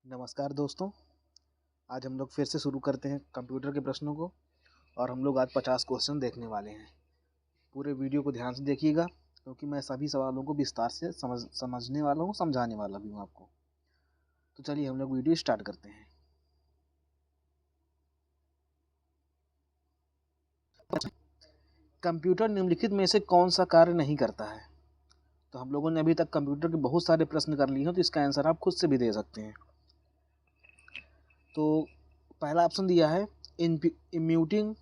नमस्कार दोस्तों। आज हम लोग फिर से शुरू करते हैं कंप्यूटर के प्रश्नों को और हम लोग आज 50 क्वेश्चन देखने वाले हैं। पूरे वीडियो को ध्यान से देखिएगा क्योंकि मैं सभी सवालों को विस्तार से समझने वाला हूँ, समझाने वाला भी हूँ आपको। तो चलिए हम लोग वीडियो स्टार्ट करते हैं। कंप्यूटर निम्नलिखित में से कौन सा कार्य नहीं करता है? तो हम लोगों ने अभी तक कंप्यूटर के बहुत सारे प्रश्न कर लिए हैं, तो इसका आंसर आप खुद से भी दे सकते हैं। तो पहला ऑप्शन दिया है इम्यूटिंग।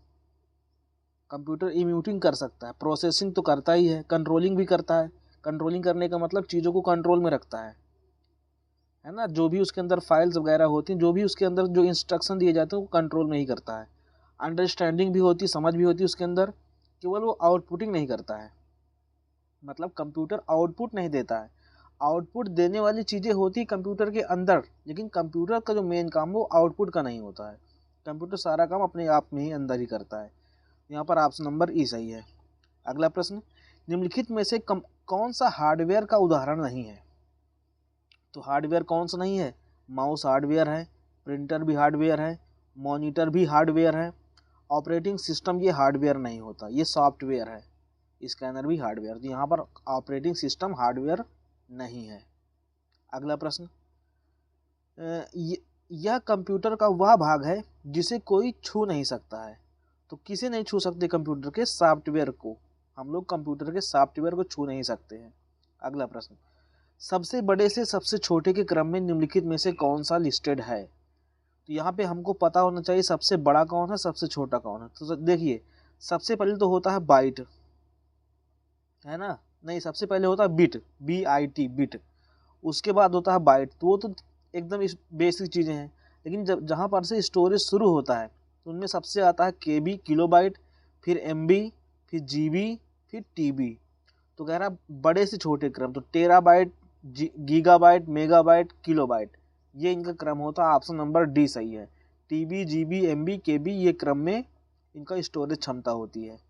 कंप्यूटर इम्यूटिंग कर सकता है, प्रोसेसिंग तो करता ही है, कंट्रोलिंग भी करता है। कंट्रोलिंग करने का मतलब चीज़ों को कंट्रोल में रखता है ना। जो भी उसके अंदर फाइल्स वगैरह होती हैं, जो भी उसके अंदर जो इंस्ट्रक्शन दिए जाते हैं वो कंट्रोल में ही करता है। अंडरस्टैंडिंग भी होती, समझ भी होती उसके अंदर, केवल वो आउटपुटिंग नहीं करता है। मतलब कंप्यूटर आउटपुट नहीं देता है, आउटपुट देने वाली चीज़ें होती कंप्यूटर के अंदर, लेकिन कंप्यूटर का जो मेन काम वो आउटपुट का नहीं होता है। कंप्यूटर सारा काम अपने आप में ही अंदर ही करता है। यहाँ पर ऑप्शन नंबर ई सही है। अगला प्रश्न, निम्नलिखित में से कौन सा हार्डवेयर का उदाहरण नहीं है? तो हार्डवेयर कौन सा नहीं है? माउस हार्डवेयर है, प्रिंटर भी हार्डवेयर है, मॉनिटर भी हार्डवेयर है, ऑपरेटिंग सिस्टम ये हार्डवेयर नहीं होता, ये सॉफ्टवेयर है, स्कैनर भी हार्डवेयर। तो यहाँ पर ऑपरेटिंग सिस्टम हार्डवेयर नहीं है। अगला प्रश्न, यह कंप्यूटर का वह भाग है जिसे कोई छू नहीं सकता है। तो किसे नहीं छू सकते? कंप्यूटर के सॉफ्टवेयर को। हम लोग कंप्यूटर के सॉफ्टवेयर को छू नहीं सकते हैं। अगला प्रश्न, सबसे बड़े से सबसे छोटे के क्रम में निम्नलिखित में से कौन सा लिस्टेड है? तो यहाँ पे हमको पता होना चाहिए सबसे बड़ा कौन है, सबसे छोटा कौन है। तो देखिए, सबसे पहले तो होता है बाइट, है ना। नहीं, सबसे पहले होता है बिट, BIT बिट। उसके बाद होता है बाइट। तो वो तो एकदम बेसिक चीज़ें हैं। लेकिन जब जहाँ पर से स्टोरेज शुरू होता है तो उनमें सबसे आता है KB किलोबाइट, फिर MB, फिर GB, फिर TB। तो कह रहा बड़े से छोटे क्रम, तो टेराबाइट, गीगाबाइट, मेगाबाइट, किलोबाइट, ये इनका क्रम होता है। ऑप्शन नंबर डी सही है। TB, GB, MB, KB ये क्रम में इनका स्टोरेज क्षमता होती है।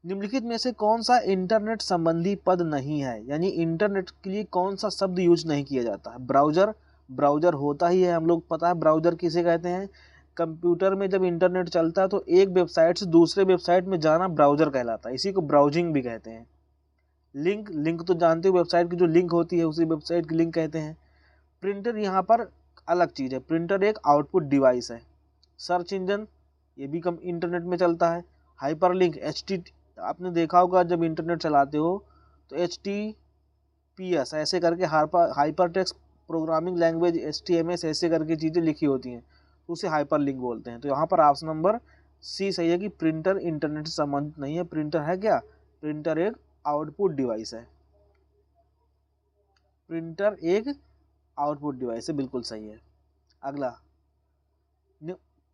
निम्नलिखित में से कौन सा इंटरनेट संबंधी पद नहीं है? यानी इंटरनेट के लिए कौन सा शब्द यूज नहीं किया जाता है? ब्राउजर, ब्राउजर होता ही है, हम लोग पता है ब्राउजर किसे कहते हैं। कंप्यूटर में जब इंटरनेट चलता है तो एक वेबसाइट से दूसरे वेबसाइट में जाना ब्राउजर कहलाता है, इसी को ब्राउजिंग भी कहते हैं। लिंक, लिंक तो जानते हो, वेबसाइट की जो लिंक होती है उसी वेबसाइट की लिंक कहते हैं। प्रिंटर यहाँ पर अलग चीज़ है, प्रिंटर एक आउटपुट डिवाइस है। सर्च इंजन, ये भी कम इंटरनेट में चलता है। हाइपरलिंक, आपने देखा होगा जब इंटरनेट चलाते हो तो HTTPS ऐसे करके hyper text programming language, HTMS ऐसे करके चीज़ें लिखी होती हैं, तो उसे हाइपरलिंक बोलते हैं। तो यहाँ पर ऑप्शन नंबर सी सही है कि प्रिंटर इंटरनेट से संबंधित नहीं है। प्रिंटर है क्या? प्रिंटर एक आउटपुट डिवाइस है। प्रिंटर एक आउटपुट डिवाइस है, बिल्कुल सही है। अगला,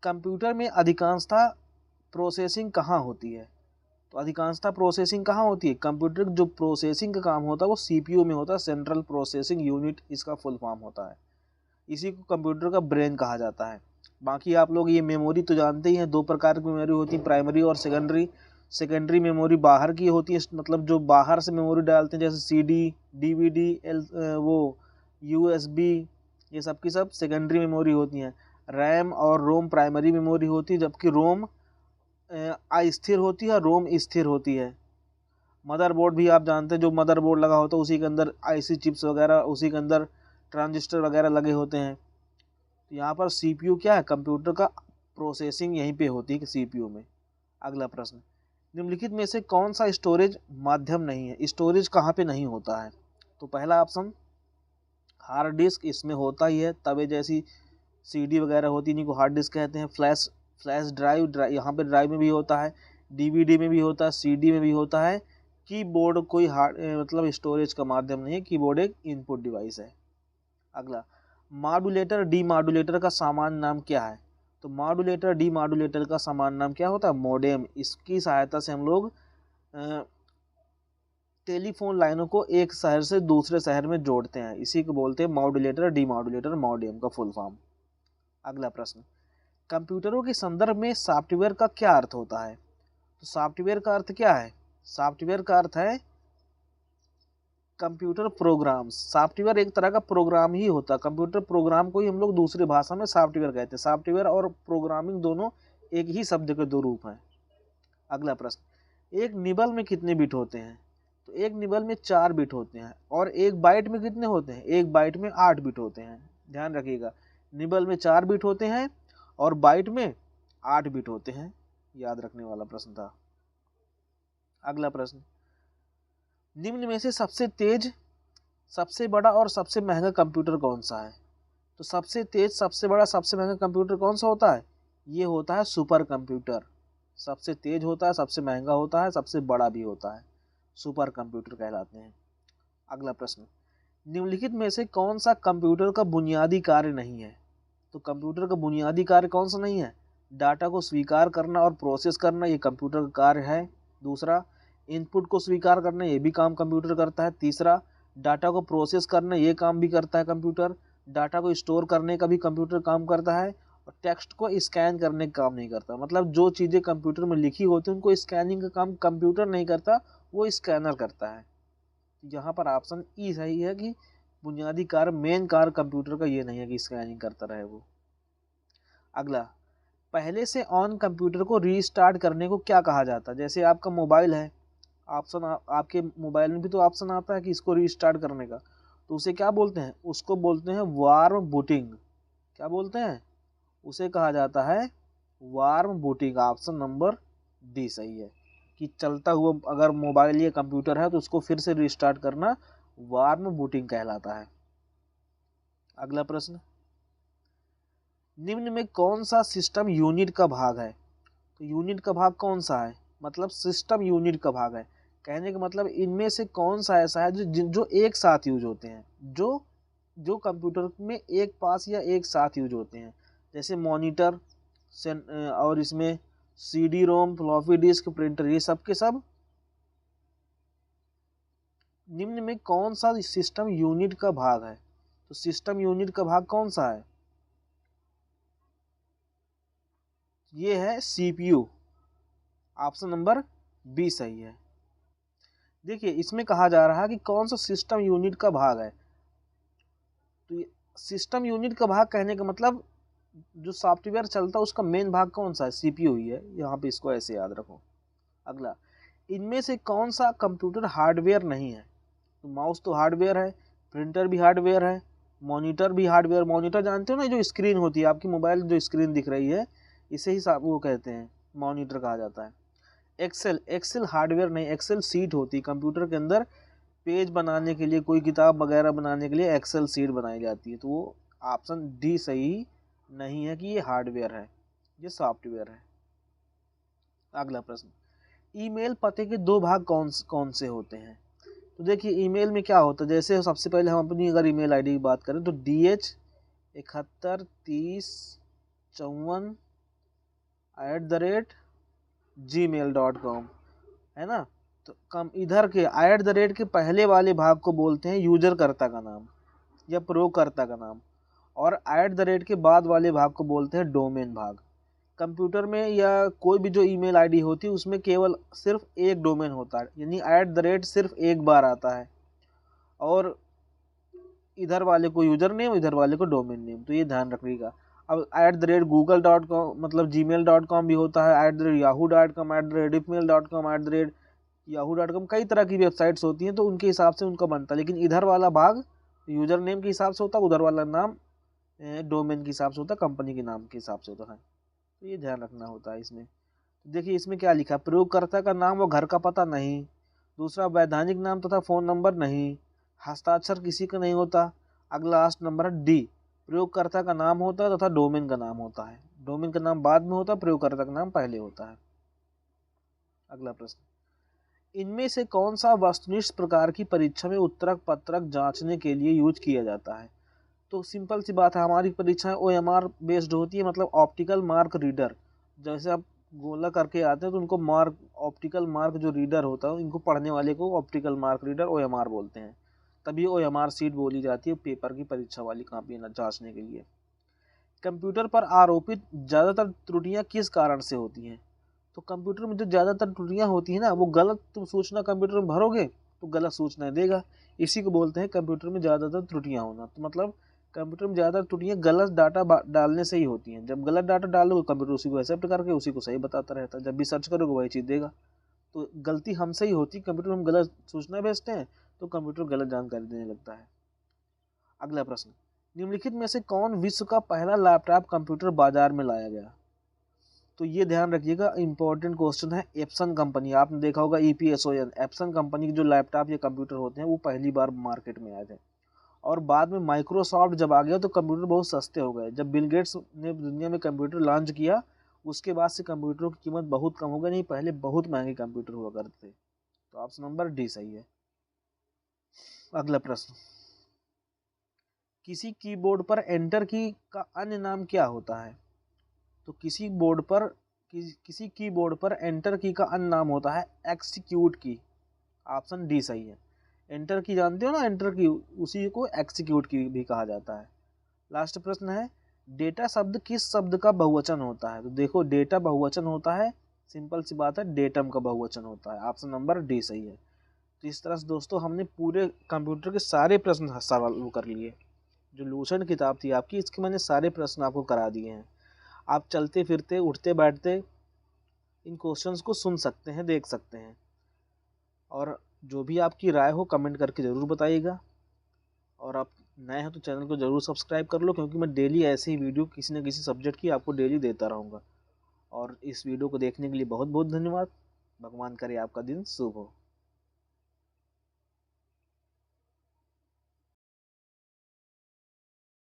कंप्यूटर में अधिकांशतः प्रोसेसिंग कहाँ होती है? तो अधिकांशतः प्रोसेसिंग कहाँ होती है? कंप्यूटर जो प्रोसेसिंग का काम होता है वो CPU में होता है, सेंट्रल प्रोसेसिंग यूनिट इसका फुल फॉर्म होता है। इसी को कंप्यूटर का ब्रेन कहा जाता है। बाकी आप लोग ये मेमोरी तो जानते ही हैं, दो प्रकार की मेमोरी होती है, प्राइमरी और सेकेंडरी। सेकेंडरी मेमोरी बाहर की होती है, मतलब जो बाहर से मेमोरी डालते हैं, जैसे CD, DVD, वो USB, ये सब की सब सेकेंडरी मेमोरी होती हैं। रैम और रोम प्राइमरी मेमोरी होती है, जबकि रोम अस्थिर होती है, रोम स्थिर होती है। मदरबोर्ड भी आप जानते हैं, जो मदरबोर्ड लगा होता है उसी के अंदर IC चिप्स वगैरह, उसी के अंदर ट्रांजिस्टर वगैरह लगे होते हैं। तो यहाँ पर CPU क्या है? कंप्यूटर का प्रोसेसिंग यहीं पे होती है कि CPU में। अगला प्रश्न, निम्नलिखित में से कौन सा स्टोरेज माध्यम नहीं है? स्टोरेज कहाँ पे नहीं होता है? तो पहला ऑप्शन हार्ड डिस्क, इसमें होता ही है। तवे जैसी CD वगैरह होती है, इन्हीं को हार्ड डिस्क कहते हैं। फ्लैश, फ्लैश ड्राइव, यहाँ पे ड्राइव में भी होता है, DVD में भी होता है, CD में भी होता है। कीबोर्ड कोई मतलब स्टोरेज का माध्यम नहीं है, कीबोर्ड एक इनपुट डिवाइस है। अगला, मॉड्यूलेटर डीमॉड्यूलेटर का सामान्य नाम क्या है? तो मॉड्यूलेटर डीमॉड्यूलेटर का सामान्य नाम क्या होता है? मॉडेम। इसकी सहायता से हम लोग टेलीफोन लाइनों को एक शहर से दूसरे शहर में जोड़ते हैं, इसी को बोलते हैं मॉड्यूलेटर डीमॉड्यूलेटर, मॉडेम का फुल फॉर्म। अगला प्रश्न, कंप्यूटरों के संदर्भ में सॉफ्टवेयर का क्या अर्थ होता है? तो सॉफ्टवेयर का अर्थ क्या है? सॉफ्टवेयर का अर्थ है कंप्यूटर प्रोग्राम्स, सॉफ्टवेयर एक तरह का प्रोग्राम ही होता है। कंप्यूटर प्रोग्राम को ही हम लोग दूसरी भाषा में सॉफ्टवेयर कहते हैं। सॉफ्टवेयर और प्रोग्रामिंग दोनों एक ही शब्द के दो रूप हैं। अगला प्रश्न, एक निबल में कितने बिट होते हैं? तो एक निबल में 4 बिट होते हैं। और एक बाइट में कितने होते हैं? एक बाइट में 8 बिट होते हैं। ध्यान रखिएगा, निबल में 4 बिट होते हैं और बाइट में 8 बिट होते हैं। याद रखने वाला प्रश्न था। अगला प्रश्न, निम्न में से सबसे तेज, सबसे बड़ा और सबसे महंगा कंप्यूटर कौन सा है? तो सबसे तेज, सबसे बड़ा, सबसे महंगा कंप्यूटर कौन सा होता है? ये होता है सुपर कंप्यूटर। सबसे तेज होता है, सबसे महंगा होता है, सबसे बड़ा भी होता है, सुपर कंप्यूटर कहलाते हैं। अगला प्रश्न, निम्नलिखित में से कौन सा कंप्यूटर का बुनियादी कार्य नहीं है? तो कंप्यूटर का बुनियादी कार्य कौन सा नहीं है? डाटा को स्वीकार करना और प्रोसेस करना, ये कंप्यूटर का कार्य है। दूसरा, इनपुट को स्वीकार करना, ये भी काम कंप्यूटर करता है। तीसरा, डाटा को प्रोसेस करना, ये काम भी करता है कंप्यूटर। डाटा को स्टोर करने का भी कंप्यूटर काम करता है। और टेक्स्ट को स्कैन करने का काम नहीं करता। मतलब जो चीज़ें कंप्यूटर में लिखी होती हैं उनको स्कैनिंग का काम कंप्यूटर नहीं करता, वो स्कैनर करता है। यहाँ पर ऑप्शन ई सही है कि बुनियादी कार्य, मेन कार्य कंप्यूटर का ये नहीं है कि स्कैनिंग करता रहे वो। अगला, पहले से ऑन कंप्यूटर को रीस्टार्ट करने को क्या कहा जाता है? जैसे आपका मोबाइल है, ऑप्शन आपके मोबाइल में भी तो ऑप्शन आता है कि इसको रीस्टार्ट करने का, तो उसे क्या बोलते हैं? उसको बोलते हैं वार्म बूटिंग। क्या बोलते हैं? उसे कहा जाता है warm booting. Option number D सही है कि चलता हुआ अगर मोबाइल या कंप्यूटर है तो उसको फिर से रीस्टार्ट करना वार्म बूटिंग कहलाता है। अगला प्रश्न, निम्न में कौन सा सिस्टम यूनिट का भाग है? तो यूनिट का भाग कौन सा है? मतलब सिस्टम यूनिट का भाग है। कहने का मतलब इनमें से कौन सा ऐसा है जो एक साथ यूज होते हैं, जो कंप्यूटर में एक पास या एक साथ यूज होते हैं। जैसे मॉनिटर और इसमें CD ROM, floppy disk, printer, ये सब के सब निम्न में कौन सा सिस्टम यूनिट का भाग है? तो सिस्टम यूनिट का भाग कौन सा है? ये है सीपीयू। ऑप्शन नंबर बी सही है। देखिए, इसमें कहा जा रहा है कि कौन सा सिस्टम यूनिट का भाग है। तो सिस्टम यूनिट का भाग कहने का मतलब जो सॉफ्टवेयर चलता है उसका मेन भाग कौन सा है? सीपीयू ही है। यहाँ पे इसको ऐसे याद रखो। अगला, इनमें से कौन सा कंप्यूटर हार्डवेयर नहीं है? तो माउस तो हार्डवेयर है, प्रिंटर भी हार्डवेयर है, मॉनिटर भी हार्डवेयर। मॉनिटर जानते हो ना, जो स्क्रीन होती है आपकी मोबाइल, जो स्क्रीन दिख रही है, इसे ही वो कहते हैं, मॉनिटर कहा जाता है। एक्सेल हार्डवेयर नहीं, एक्सेल सीट होती है कंप्यूटर के अंदर। पेज बनाने के लिए, कोई किताब वगैरह बनाने के लिए एक्सेल सीट बनाई जाती है। तो वो ऑप्शन डी सही नहीं है कि ये हार्डवेयर है, ये सॉफ्टवेयर है। अगला प्रश्न, ईमेल पते के दो भाग कौन से होते हैं? तो देखिए, ईमेल में क्या होता है, जैसे सबसे पहले हम अपनी अगर ईमेल आईडी की बात करें तो DH7130@gmail.com है ना। तो कम इधर के @ के पहले वाले भाग को बोलते हैं यूजरकर्ता का नाम या प्रयोगकर्ता का नाम, और @ के बाद वाले भाग को बोलते हैं डोमेन भाग। कंप्यूटर में या कोई भी जो ईमेल आईडी होती है उसमें केवल सिर्फ एक डोमेन होता है, यानी @ सिर्फ एक बार आता है, और इधर वाले को यूजर नेम, इधर वाले को डोमेन नेम। तो ये ध्यान रखिएगा। अब @google.com मतलब gmail.com भी होता है, @yahoo.com, @email.com, @yahoo.com, कई तरह की वेबसाइट्स होती हैं, तो उनके हिसाब से उनका बनता है। लेकिन इधर वाला भाग यूजर नेम के हिसाब से होता है, उधर वाला नाम डोमेन के हिसाब से होता है, कंपनी के नाम के हिसाब से होता है। तो ये ध्यान रखना होता है इसमें। देखिए, इसमें क्या लिखा है, प्रयोगकर्ता का नाम व घर का पता नहीं। दूसरा, वैधानिक नाम तथा फोन नंबर नहीं। हस्ताक्षर किसी का नहीं होता। अगला लास्ट नंबर है डी, प्रयोगकर्ता का नाम होता है तथा डोमेन का नाम होता है। डोमेन का नाम बाद में होता है, प्रयोगकर्ता का नाम पहले होता है। अगला प्रश्न, इनमें से कौन सा वस्तुनिष्ठ प्रकार की परीक्षा में उत्तरक पत्रक जांचने के लिए यूज किया जाता है? तो सिंपल सी बात है, हमारी परीक्षाएं OMR बेस्ड होती है, मतलब ऑप्टिकल मार्क रीडर। जैसे आप गोला करके आते हैं तो उनको मार्क, ऑप्टिकल मार्क जो रीडर होता है, इनको पढ़ने वाले को ऑप्टिकल मार्क रीडर OMR बोलते हैं। तभी OMR सीट बोली जाती है पेपर की परीक्षा वाली कॉपी जांचने के लिए। कंप्यूटर पर आरोपित ज़्यादातर त्रुटियां किस कारण से होती हैं? तो कंप्यूटर में जो ज़्यादातर त्रुटियां होती हैं ना, वो गलत तुम सूचना कंप्यूटर में भरोगे तो गलत सूचना देगा। इसी को बोलते हैं कंप्यूटर में ज़्यादातर त्रुटियाँ होना। तो मतलब कंप्यूटर में ज़्यादातर त्रुटियाँ गलत डाटा डालने से ही होती हैं। जब गलत डाटा डालोगे कंप्यूटर उसी को एक्सेप्ट करके उसी को सही बताता रहता है, जब भी सर्च करोगे वही चीज़ देगा। तो गलती हमसे ही होती है, कंप्यूटर में हम गलत सूचना भेजते हैं तो कंप्यूटर गलत जानकारी देने लगता है। अगला प्रश्न, निम्नलिखित में से कौन विश्व का पहला लैपटॉप कंप्यूटर बाजार में लाया गया? तो ये ध्यान रखिएगा, इंपॉर्टेंट क्वेश्चन है। एप्सन कंपनी, आपने देखा होगा EPSON, एप्सन कंपनी के जो लैपटॉप या कंप्यूटर होते हैं वो पहली बार मार्केट में आए थे। और बाद में माइक्रोसॉफ्ट जब आ गया तो कंप्यूटर बहुत सस्ते हो गए। जब बिल गेट्स ने दुनिया में कंप्यूटर लॉन्च किया उसके बाद से कंप्यूटरों की कीमत बहुत कम हो गई, नहीं पहले बहुत महंगे कंप्यूटर हुआ करते थे। तो ऑप्शन नंबर डी सही है। अगला प्रश्न, किसी कीबोर्ड पर एंटर की का अन्य नाम क्या होता है? तो किसी कीबोर्ड पर एंटर की का अन्य नाम होता है एक्सिक्यूट की। ऑप्शन डी सही है। एंटर की जानते हो ना, एंटर की, उसी को एक्सिक्यूट की भी कहा जाता है। लास्ट प्रश्न है, डेटा शब्द किस शब्द का बहुवचन होता है? तो देखो, डेटा बहुवचन होता है, सिंपल सी बात है, डेटम का बहुवचन होता है। ऑप्शन नंबर डी सही है। तो इस तरह से दोस्तों हमने पूरे कंप्यूटर के सारे प्रश्न सवाल कर लिए। जो लूसेंट किताब थी आपकी, इसके मैंने सारे प्रश्न आपको करा दिए हैं। आप चलते फिरते उठते बैठते इन क्वेश्चंस को सुन सकते हैं, देख सकते हैं। और जो भी आपकी राय हो कमेंट करके ज़रूर बताइएगा। और आप नए हैं तो चैनल को ज़रूर सब्सक्राइब कर लो, क्योंकि मैं डेली ऐसे ही वीडियो किसी न किसी सब्जेक्ट की आपको डेली देता रहूँगा। और इस वीडियो को देखने के लिए बहुत बहुत धन्यवाद। भगवान करे आपका दिन शुभ हो।